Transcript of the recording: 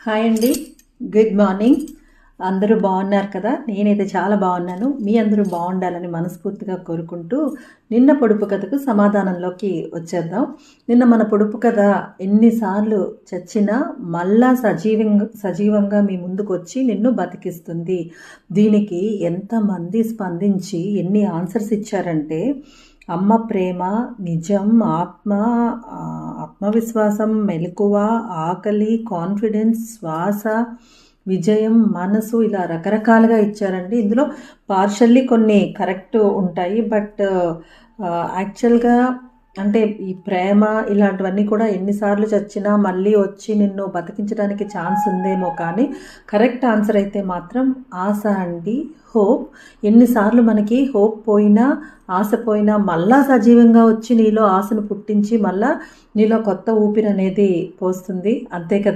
Hi అండి. Good morning. అందరూ బాగున్నారు కదా? నేనైతే చాలా బాగున్నాను. మీ అందరూ బాగుండాలని మనస్ఫూర్తిగా కోరుకుంటూ నిన్న పొడుపు కథకు సమాధానంలోకి వచ్చేద్దాం. నిన్న మన పొడుపు కథ ఎన్నిసార్లు చచ్చినా మళ్ళా సజీవంగా మీ ముందుకు వచ్చి నిన్ను బతికిస్తుంది. దీనికి ఎంతమంది స్పందించి ఎన్ని ఆన్సర్స్ ఇచ్చారంటే అమ్మ ప్రేమ, నిజం, ఆత్మవిశ్వాసం, మెలకువ, ఆకలి, కాన్ఫిడెన్స్, శ్వాస, విజయం, మనసు, ఇలా రకరకాలుగా ఇచ్చారండి. ఇందులో పార్షల్లీ కొన్ని కరెక్ట్ ఉంటాయి. బట్ యాక్చువల్గా అంటే ఈ ప్రేమ ఇలాంటివన్నీ కూడా ఎన్నిసార్లు చచ్చినా మళ్ళీ వచ్చి నిన్ను బతికించడానికి ఛాన్స్ ఉందేమో, కానీ కరెక్ట్ ఆన్సర్ అయితే మాత్రం ఆశ అండి. హోప్. ఎన్నిసార్లు మనకి హోప్ పోయినా, ఆశ పోయినా మళ్ళా సజీవంగా వచ్చి నీలో ఆశను పుట్టించి మళ్ళా నీలో కొత్త ఊపిరి అనేది పోస్తుంది. అంతే కదా.